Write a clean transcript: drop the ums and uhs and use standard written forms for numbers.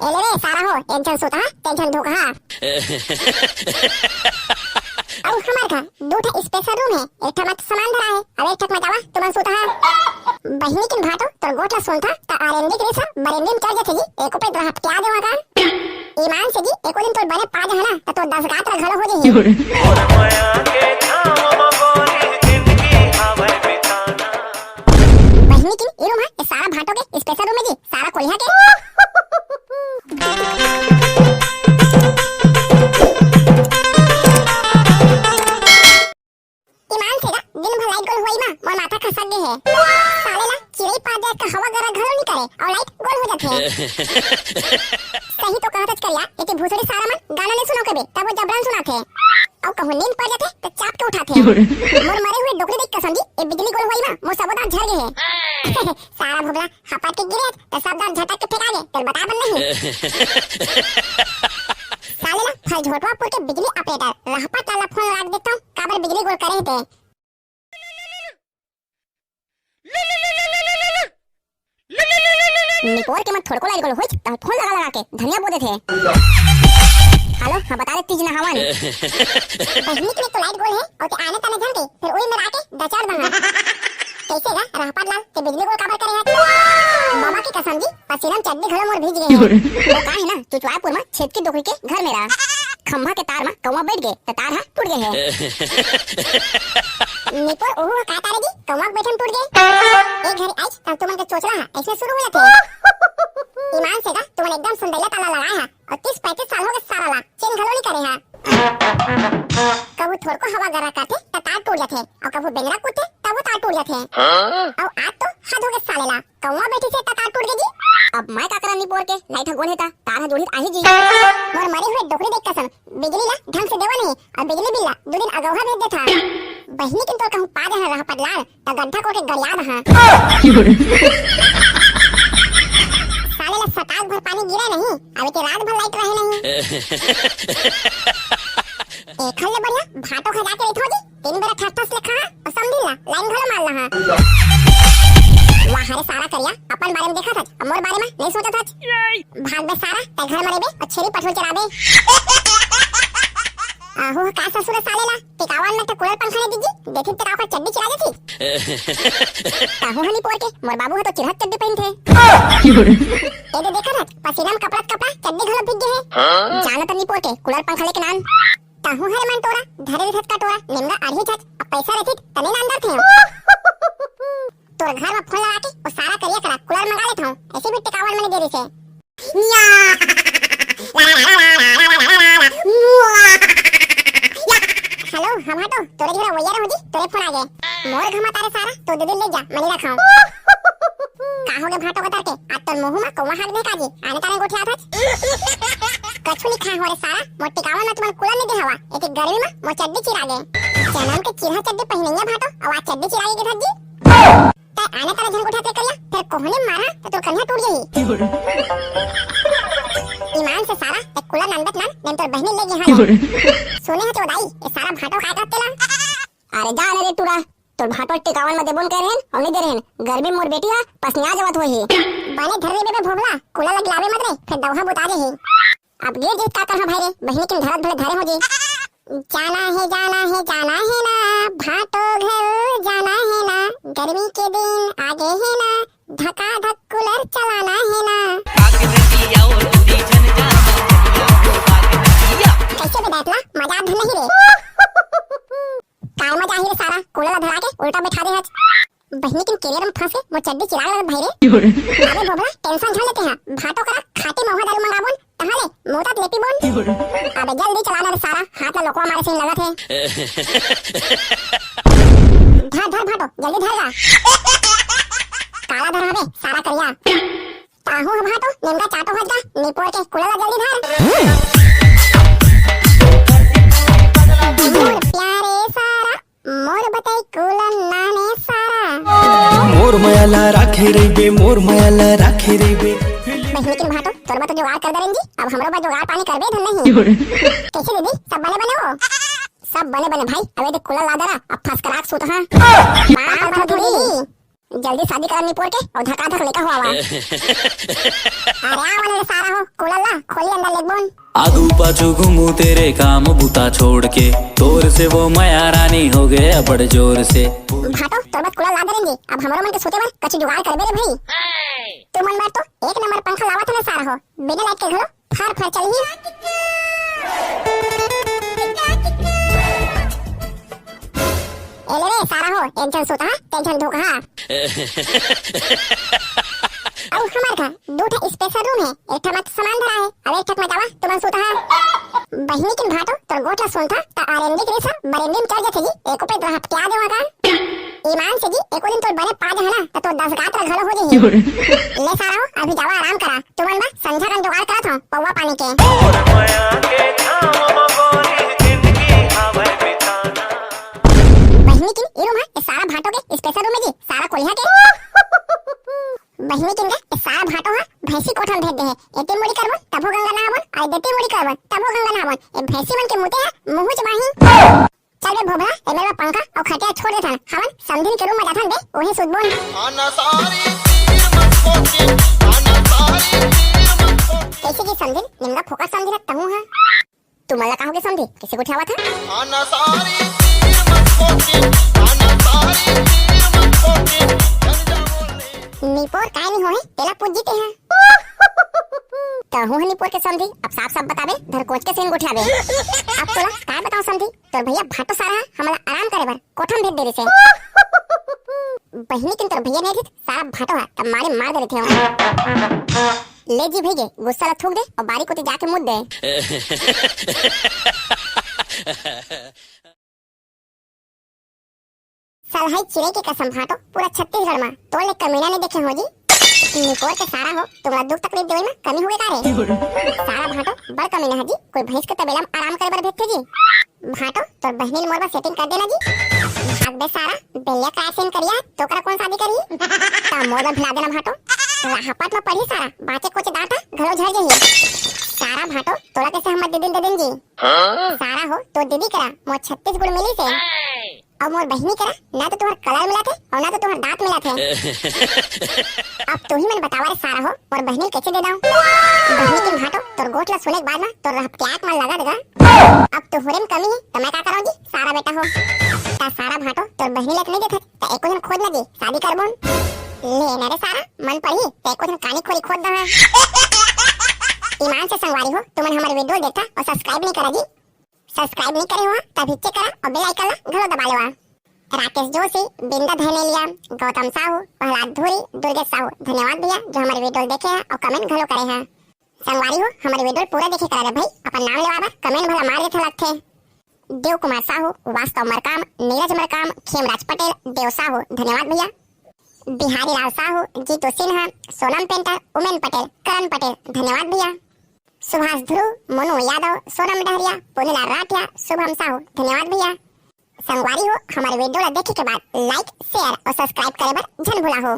एले रे सारा हो टेंशन सोता टेंशन धोखा अब हमार का दो ठा स्पेशल रूम है एक ठा मत सामान धरा है अब एक ठक में जावा तुम सोता बहिनी किन भाटो तोर गोठा सोनथा ता आरएनडी के सा बरेंडी में चढ़ जाथे जी एको पे रहा क्या देवा का ईमान से जी एको दिन तोर बने पा जा ना तो 10 गात रा घलो हो जे और माया के छाव मगोरी जिंदगी आवे बिताना बहिनी किन ई रूम है सारा भाटो के स्पेशल रूम है जी सारा कोल्हा के मोर माथा खसक गए है साले ला चिड़ै पाद का हवा गरा घरो नहीं करे और लाइट गोल हो जाथे सही तो कहत करिया एके भूसड़ी सारा मन गाना नहीं सुनो कबे तब वो जबरन सुनाथे और कहूं नींद पड़ जाथे तो चाप के उठाथे मोर मरे हुए डोकरी देख के समझी ए बिजली गोल होई ना मोर सबदार झड़ गए है सारा भोगला हपट के गिरे तो सबदार झटक के फेंका गए तेल बता बन नहीं साले ला फल झोटवापुर के बिजली ऑपरेटर रहपत वाला फोन रख देता हूं काबर बिजली गोल करे थे निपोर के मत थोड़को लाइट गोल होई त फोन लगा के धनिया बोले थे हेलो हां बता दे तीज ना हवन बहिनी के तो लाइट गोल है और ते आने तने झंडे फिर ओई में आके दचार बना कैसे गा रहपत लाल ते बिजली गोल काबर करे है मामा की कसम जी पसीना चड्डी घरो मोर भीज गए हैं वो का है ना चुचवापुर में छेद की डोकरी के घर मेरा खंभा के तार में कौवा बैठ गए तो तार हाथ टूट गए हैं निपोर ओहो का तारे जी कौवा बैठन टूट गए एक घर आज तब तुमन के चोचला है ऐसे शुरू हुआ थे ईमान से का तुमन एकदम सुंदरला ताला लगाया है और 30-35 साल हो गए सारा ला चेन घलो नहीं करे है कबू थोड़ को हवा गरा काटे तो तार टूट जाथे और कबू बेंगरा कूटे तब वो तार टूट जाथे और आज तो हद हो गए साले ला कौवा बैठी से तार टूट गई जी अब मैं का करा निपोर के लाइट गोल हेता तार जोड़ी आही जी मोर मरे हुए डोकरी देख कसम बिजली ला ढंग से देवा नहीं और बिजली बिल ला 2 दिन अगौहा भेज देता बहिनी किन तो कहूं पा जा रहा पडलार त गड्ढा को के गरिया रहा साले ला सताक भर पानी गिरा नहीं अबे के रात भर लाइट रहे नहीं एक खल्ले बढ़िया भाटो खजा के बैठो जी 3 बेरा ठस लिखा और समझी ला लाइन घलो मार ला वाह रे सारा करिया अपन बारे में देखा था और मोर बारे में नहीं सोचा था भाग बे सारा ते घर मरे बे और छेरी पठोल चला बे आहो का ससुर साले ला टिकावन में तो कूलर पंखा ने दीजी देखी तेरा का चड्डी चला जाती काहू हनी पोर के मोर बाबू तो चिरहत चड्डी पहन थे ए दे देखा था पसीना में कपड़ा चड्डी घलो भीग गए है जानो तो नी पोर के कूलर पंखा लेके नान काहू हरे मन तोरा धरे धत का टोरा निमगा आधी छत पैसा रहती तने ना अंदर थे तोर घर में फोन लगा के और सारा करिया करा कूलर मंगा लेता हूं ऐसे भी टिकावन में देरी से हेलो हम हटो तोरे घर वैया हो जी तोरे फोन आ गए मोर घमा तारे सारा तो दे ले जा मनी रखाऊं का हो गए भाटो को तरके आज तो मुंह में कौवा हाथ देखा जी आने तारे गोठे आथत कछु नहीं खा हो रे सारा मोर टिकावन में तुमन कूलर नहीं दे हवा एक गर्मी में मोर चड्डी चिरा गए जन्म के चिरहा चड्डी पहनेंगे भाटो और आज चड्डी चिरा गई जी ते आने तारे झन गोठा करिया फिर कोहने मारा तो तोर कन्या टूट गई ईमान से सारा एक कूलर नंदत नन नेम तोर बहनी ले गई हां सोने है चौदाई ये सारा भाटो काय करतेला अरे जा रे टूरा तोर भाटो टिकावन में देबोन करे हन और नहीं दे रहन गर्मी मोर बेटिया पसनिया जवत होही बने धर रे बे भोगला कूलर लग लावे मत रे फिर दौहा बुता दे ही अब गिर जे का कहां भाई रे बहनी के धरत भले धरे हो जी जाना है ना भाटो घर जाना है ना गर्मी के दिन आगे है ना धका धक कूलर चलाना है ना कैसे बे बैठला मजा धन नहीं रे काय मजा ही रे सारा कूलर धरा के उल्टा बैठा दे हज बहनी के केरियर में फंसे मो चड्डी चिरा लग भाई रे अरे बोबला टेंशन झन लेते हैं भाटो करा खाते मोहा दाल मंगाबोन तहाले मोता लेपी बोन अबे जल्दी चलाना रे सारा हाथ में लोकवा मारे से लगा थे धर भाटो जल्दी धर जा काला धर हवे सारा करिया ताहू भाटो निमगा चाटो हज जा निपोर के कूलर जल्दी धर मोर प्यारे सारा मोर बताई कूलर नाने सारा मोर मायाला राखे रे बे मोर मायाला राखे रे बे बहनी के भाटो तोर तो जुगाड़ कर देंगी अब हमरो बा जुगाड़ पानी करबे धन नहीं कैसे दीदी सब बने हो सब बने भाई अबे तो कूलर ला दरा अब फस कराक सूत हां बात थोड़ी जल्दी शादी करनी पोर के और धका धक लेका हुआ अरे आ वाले सारा हो कूलर आगू पाछू घूमू तेरे काम बूता छोड़ के, तोर से वो माया रानी हो गए बड़ जोर से। भाटो तोर बात कुला ला देंगे, अब हमरो मन के सोते बर कछु जुगाड़ करबे रे भाई। तू मन बार तो एक नंबर पंखा लावा था ना सारा हो, बिना लाइट के घरो फार फार चलही। एले रे सारा हो, एक जन सोता टेंशन धोखा। अब हमार का दो ठा स्पेशल रूम है, एक ठा मत सामान धरा है, अब एक ठा में जावा तुमन सोता है। बहिनी किन भाटो तोर गोठला सोनथा ता आरेंडी के सा बरेंडी में चढ़ जाथे जी, एको पे हट के आ देवा का। ईमान से जी एको दिन तोर बने पा जा है ना तो 10 गात घलो हो जाही। ले सारा हो अभी जावा आराम करा, तुमन बा संझा कन जुगाड़ करत हो पौवा पानी के। बहिनी किन ई रूम है सारा भाटो के स्पेशल रूम है जी, सारा कोलिया के। बहिनी किन के सारा भाटो है भैंसी कोठन भेज दे है, एते मोड़ी करबो तबो गंगा नहावन, आई देते मोड़ी करबो तबो गंगा नहावन। ए भैंसी मन के मुते है मुंह जमाही। चल बे भोभरा ए मेरा पंखा और खटिया छोड़ दे थन, हमन समधिन के रूम में जाथन बे ओही सुदबोन। आना सारी तीर मत कोके, आना सारी तीर मत कोके। कैसे की समधिन निंगा फोकस समझी रखता हूं। हां तू मला कहोगे समझी किसी को उठावा था। आना सारी तीर मत कोके, आना सारी तीर मत कोके। निपोर काय नहीं होए तेला पूछ जीते हैं। कहूं है निपोर के समझी, अब साफ साफ बताबे धर कोच के सेन गोठलाबे। अब तोला काय बताओ समझी, तोर भैया भाटो सारा हमला आराम करे बर कोठम भेज दे रे से। बहिनी किन तोर भैया नहीं थी सारा भाटो है तब मारे मार दे थे। ले जी भेजे गुस्सा ला थूक दे और बारी कोती जाके मुद दे। साल है चिड़ै के कसम भाटो पूरा छत्तीसगढ़ में तोले कमीना ने देखे हो जी। निकोर के सारा हो तुम्हारा दुख तकलीफ देवे में कमी हुए का रे। सारा भाटो बड़ कमीना है जी, कोई भैंस के तबेला में आराम करे बर भेजते जी। भाटो तोर बहनी मोरबा सेटिंग कर देना जी। भाग बे सारा बेलिया का सेन करिया तोकरा कौन शादी करी ता मोरबा भिला देना भाटो। राहपट में पढ़ी सारा बाचे कोचे डाटा घरो झड़ जही। सारा भाटो तोरा कैसे हम दे दिन जी। सारा हो तो दीदी करा मो 36 गुण मिली से और मोर बहिनी करा ना तो तुम्हार कलर मिला थे और ना तो तुम्हार दांत मिला थे। अब तू ही मन बतावा रे सारा हो और बहिनी कैसे दे दाऊं। बहिनी की भाटो तोर गोठला सोने के बाद ना तोर रहत्याक मन लगा देगा। अब तो होरे में कमी है तो मैं क्या करूं जी सारा बेटा हो। ता सारा भाटो तोर बहिनी लेके नहीं देथा तो एको दिन खोद ना जी शादी करबोन। ले ना रे सारा मन पड़ी तो एको दिन कानी खोली खोद दा। ईमान से संगवारी हो तुमन हमारे वीडियो देखा और सब्सक्राइब नहीं करा जी। सब्सक्राइब नहीं करे हुआ तब हिच्चे करा और बेल आइकन ला घरो दबा लेवा। राकेश जोशी, बिंदा धनेलिया, गौतम साहू, प्रहलाद धूरी, दुर्गेश साहू, धन्यवाद भैया जो हमारे वीडियो देखे हैं और कमेंट घलो करे हैं। संगवारी हो हमारे वीडियो पूरा देखे करा भाई, अपन नाम लेवा कमेंट भला मार देथे लगथे। देव कुमार साहू, वास्तव मरकाम, नीरज मरकाम, खेमराज पटेल, देव साहू धन्यवाद भैया। बिहारी लाल साहू, जीतू सिन्हा, सोनम पेंटर, उमेन पटेल, करण पटेल धन्यवाद भैया। सुभाष ध्रुव, मोनू यादव, सोनम डहरिया, पुनीलाल राठिया, शुभम साहू धन्यवाद भैया। संगवारी हो हमारे वीडियो ला देखे के बाद लाइक शेयर और सब्सक्राइब करे बर झन भूला हो।